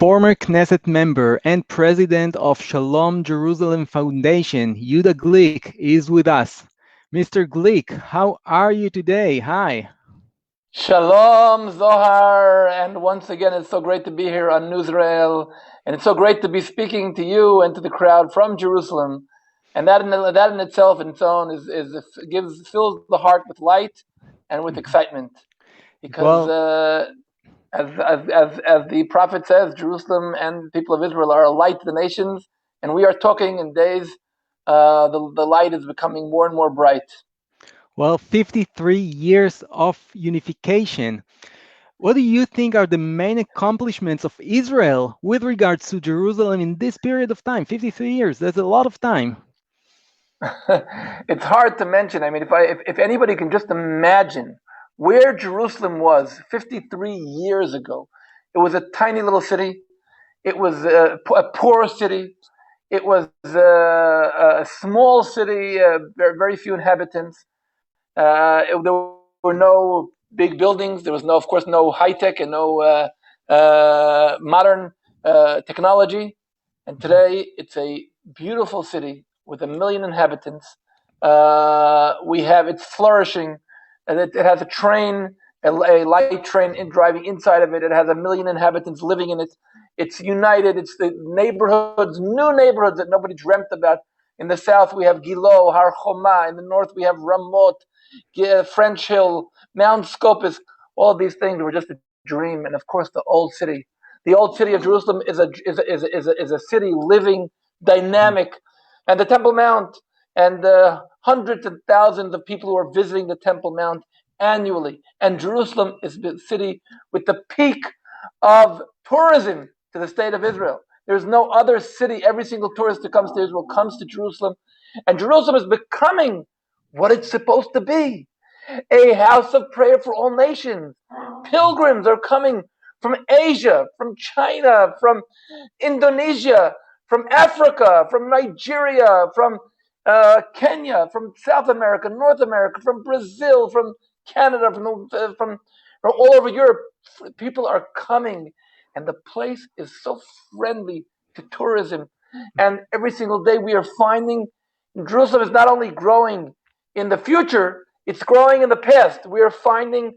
former Knesset Member and President of Shalom Jerusalem Foundation, Yehuda Glick, is with us. Mr. Glick, how are you today? Hi. Shalom, Zohar, and once again, it's so great to be here on Newsrael, and it's so great to be speaking to you and to the crowd from Jerusalem. And that in itself, in its own, fills the heart with light and with excitement, because as the prophet says, Jerusalem and the people of Israel are a light to the nations, and we are talking in days. The light is becoming more and more bright. Well, 53 years of unification. What do you think are the main accomplishments of Israel with regards to Jerusalem in this period of time? 53 years, that's a lot of time. It's hard to mention. I mean, if anybody can just imagine where Jerusalem was 53 years ago, it was a tiny little city. It was a poor city. It was a small city, very few inhabitants. There were no big buildings. There was of course, no high tech and no modern technology. And today, it's a beautiful city with 1 million inhabitants. It's flourishing. It has a train, a light train driving inside of it. It has 1 million inhabitants living in it. It's united. It's the new neighborhoods that nobody dreamt about. In the south, we have Gilo, Har Choma. In the north, we have Ramot, French Hill, Mount Scopus. All of these things were just a dream. And of course, the old city of Jerusalem is a city living, dynamic, and the Temple Mount, and hundreds and thousands of people who are visiting the Temple Mount annually. And Jerusalem is the city with the peak of tourism to the state of Israel. There's no other city. Every single tourist that comes to Israel comes to Jerusalem, and Jerusalem is becoming what it's supposed to be: a house of prayer for all nations. Pilgrims are coming from Asia, from China, from Indonesia, from Africa, from Nigeria, from Kenya, from South America, North America, from Brazil, from Canada, from all over Europe. People are coming, and the place is so friendly to tourism. And every single day we are finding Jerusalem is not only growing in the future, it's growing in the past. We are finding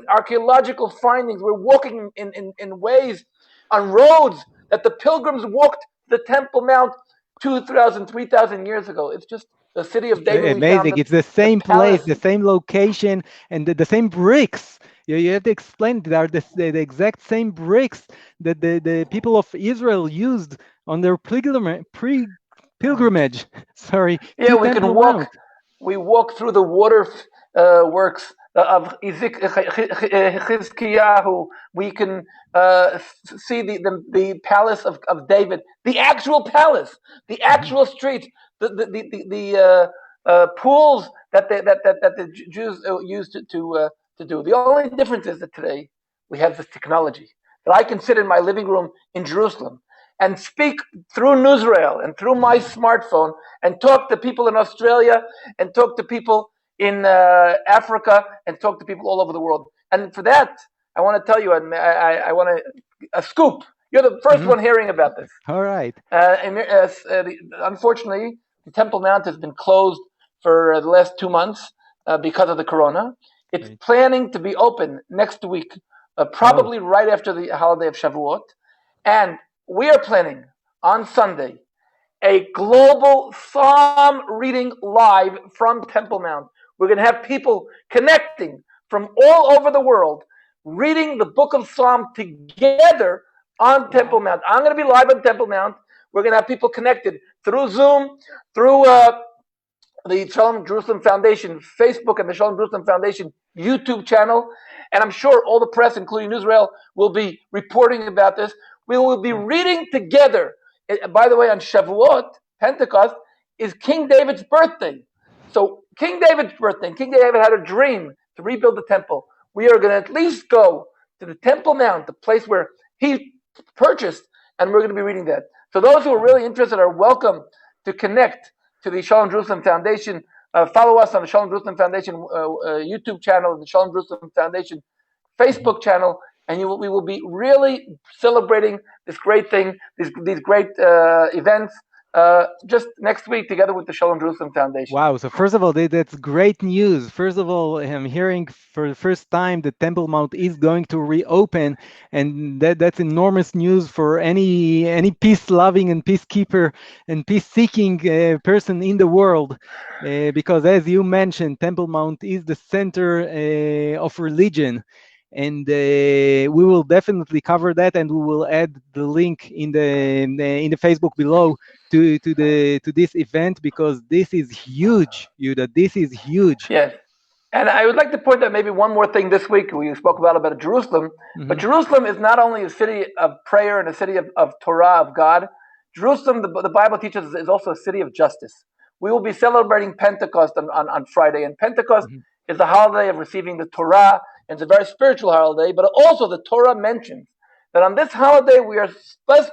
archaeological findings. We're walking in ways, on roads that the pilgrims walked the Temple Mount 2,000, 3,000 years ago. It's just the city of David. Amazing. It's the same place, the same location, and the same bricks. You have to explain they are the exact same bricks that the people of Israel used on their pilgrimage. Sorry. Yeah, we can walk. Mount. We walk through the water works of Chizkiyahu. We can see the palace of David, the actual palace, the actual streets, the pools that the Jews used to do. The only difference is that today we have this technology that I can sit in my living room in Jerusalem and speak through Newsrael and through my smartphone and talk to people in Australia and talk to people in Africa and talk to people all over the world. And for that, I want to tell you, I want a scoop. You're the first one hearing about this. All right. Unfortunately, the Temple Mount has been closed for the last 2 months because of the corona. It's planning to be open next week, probably right after the holiday of Shavuot. And we are planning on Sunday a global Psalm reading live from Temple Mount. We're going to have people connecting from all over the world, reading the book of Psalm together on Temple Mount. I'm going to be live on Temple Mount. We're going to have people connected through Zoom, through the Shalom Jerusalem Foundation Facebook and the Shalom Jerusalem Foundation YouTube channel. And I'm sure all the press, including Newsrael, will be reporting about this. We will be reading together. By the way, on Shavuot, Pentecost, is King David's birthday. So King David's birthday, King David had a dream to rebuild the temple. We are going to at least go to the Temple Mount, the place where he purchased, and we're going to be reading that. So those who are really interested are welcome to connect to the Shalom Jerusalem Foundation. Follow us on the Shalom Jerusalem Foundation YouTube channel, the Shalom Jerusalem Foundation Facebook channel, and we will be really celebrating this great thing, these great events, just next week together with the Shalom Jerusalem Foundation. Wow. So first of all, that's great news. First of all, I'm hearing for the first time the Temple Mount is going to reopen, and that's enormous news for any peace-loving and peacekeeper and peace-seeking person in the world, because as you mentioned, Temple Mount is the center of religion. And we will definitely cover that, and we will add the link in the Facebook below to this event, because this is huge, Yuda. This is huge. Yes. And I would like to point out maybe one more thing this week. We spoke about Jerusalem, but Hmm. Jerusalem is not only a city of prayer and a city of Torah, of God. Jerusalem, the Bible teaches, is also a city of justice. We will be celebrating Pentecost on Friday, and Pentecost Hmm. is the holiday of receiving the Torah, and it's a very spiritual holiday, but also the Torah mentions that on this holiday we are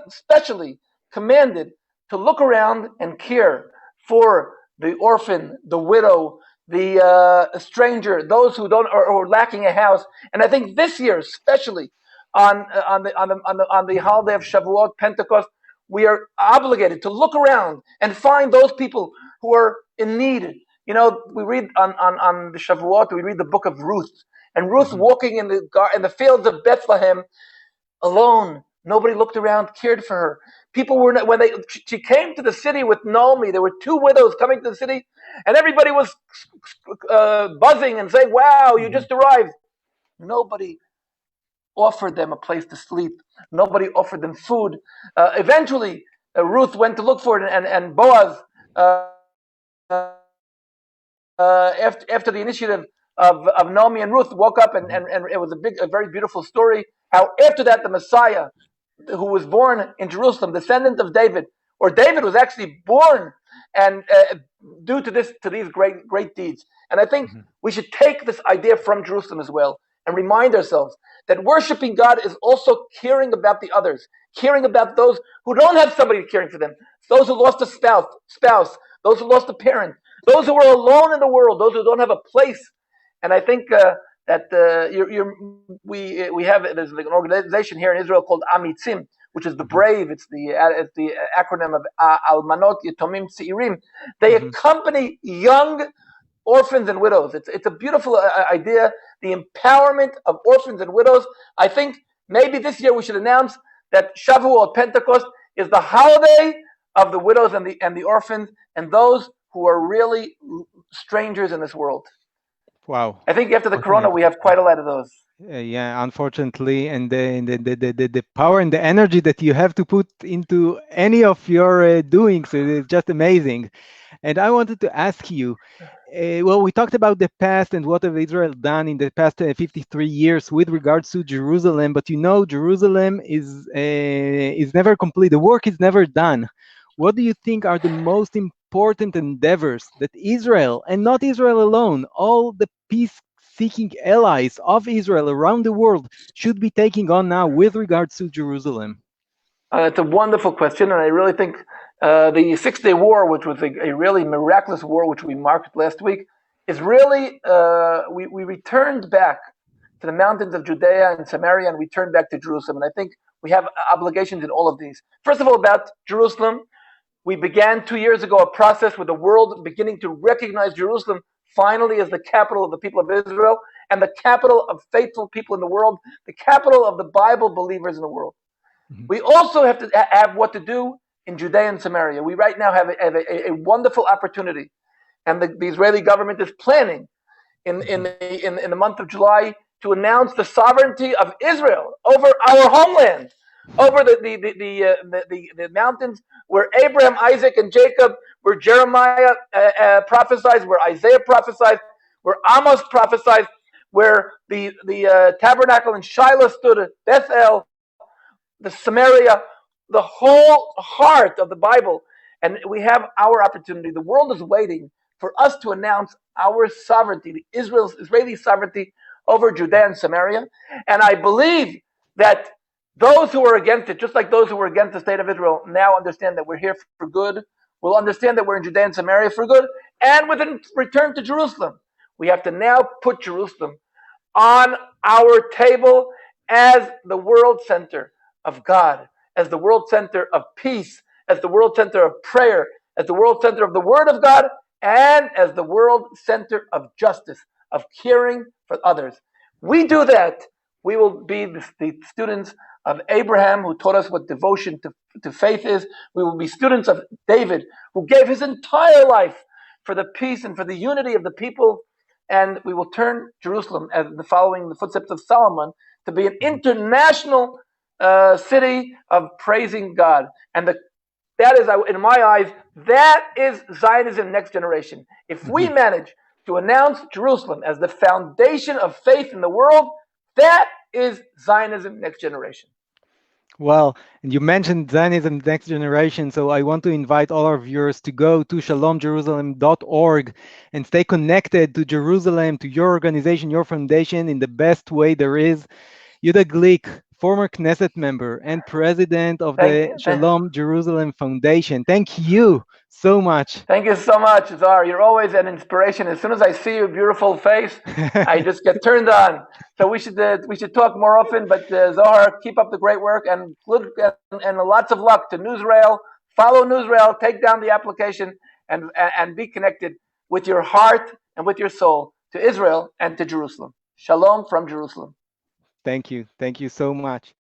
specially commanded to look around and care for the orphan, the widow, the stranger, those who don't or lacking a house. And I think this year, especially on the holiday of Shavuot, Pentecost, we are obligated to look around and find those people who are in need. You know, we read on the Shavuot, we read the book of Ruth, and Ruth Hmm. walking in the fields of Bethlehem alone. Nobody looked around, cared for her. People were when she came to the city with Naomi. There were two widows coming to the city, and everybody was buzzing and saying, "Wow, you Hmm. just arrived." Nobody offered them a place to sleep. Nobody offered them food. Eventually, Ruth went to look for it, and Boaz, after the initiative of Naomi and Ruth, woke up, and it was a very beautiful story. How after that, the Messiah, who was born in Jerusalem, descendant of David, or David was actually born and due to these great deeds. And I think Hmm. we should take this idea from Jerusalem as well and remind ourselves that worshiping God is also caring about the others, caring about those who don't have somebody caring for them, those who lost a spouse, those who lost a parent, those who are alone in the world, those who don't have a place. And I think that we have there's like an organization here in Israel called Amitzim, which is the Hmm. brave. It's the acronym of Almanot Yatomim Tzeirim. They Hmm. accompany young orphans and widows. It's a beautiful idea. The empowerment of orphans and widows. I think maybe this year we should announce that Shavuot Pentecost is the holiday of the widows and the orphans and those who are really strangers in this world. Wow. I think after the corona, we Unfortunately. have quite a lot of those. Yeah, unfortunately, and the power and the energy that you have to put into any of your doings is just amazing. And I wanted to ask you, well, we talked about the past and what have Israel done in the past 53 years with regards to Jerusalem, but Jerusalem is never complete. The work is never done. What do you think are the most important endeavors that Israel, and not Israel alone, all the peace-seeking allies of Israel around the world should be taking on now with regards to Jerusalem? It's a wonderful question, and I really think the Six-Day War, which was a really miraculous war, which we marked last week, is really we returned back to the mountains of Judea and Samaria, and we turned back to Jerusalem. And I think we have obligations in all of these. First of all, about Jerusalem, we began 2 years ago a process with the world beginning to recognize Jerusalem finally as the capital of the people of Israel and the capital of faithful people in the world, the capital of the Bible believers in the world. Mhm. We also have to have what to do in Judea and Samaria. We right now have a wonderful opportunity, and the Israeli government is planning Mhm. in the month of July to announce the sovereignty of Israel over our homeland, over the mountains where Abraham, Isaac, and Jacob, where Jeremiah prophesied, where Isaiah prophesied, where Amos prophesied, where the tabernacle in Shiloh stood, Bethel, the Samaria, the whole heart of the Bible. And we have our opportunity. The world is waiting for us to announce our sovereignty, the Israeli sovereignty over Judea and Samaria. And I believe that those who are against it, just like those who were against the state of Israel, now understand that we're here for good. Will understand that we're in Judea and Samaria for good, and with a return to Jerusalem. We have to now put Jerusalem on our table as the world center of God, as the world center of peace, as the world center of prayer, as the world center of the Word of God, and as the world center of justice, of caring for others. We do that, we will be the students of Abraham, who taught us what devotion to faith is. We will be students of David, who gave his entire life for the peace and for the unity of the people. And we will turn Jerusalem, as following the footsteps of Solomon, to be an international city of praising God. And that is, in my eyes, that is Zionism next generation. If we manage to announce Jerusalem as the foundation of faith in the world, that is Zionism next generation. Well, and you mentioned Zionism Next Generation, so I want to invite all our viewers to go to shalomjerusalem.org and stay connected to Jerusalem, to your organization, your foundation in the best way there is. Yehuda Glick, former Knesset member and president of Thank the you. Shalom Jerusalem Foundation. Thank you so much. Thank you so much, Zohar. You're always an inspiration. As soon as I see your beautiful face, I just get turned on. So we should talk more often. But Zohar, keep up the great work and lots of luck to Newsrael. Follow Newsrael. Take down the application and be connected with your heart and with your soul to Israel and to Jerusalem. Shalom from Jerusalem. Thank you. Thank you so much.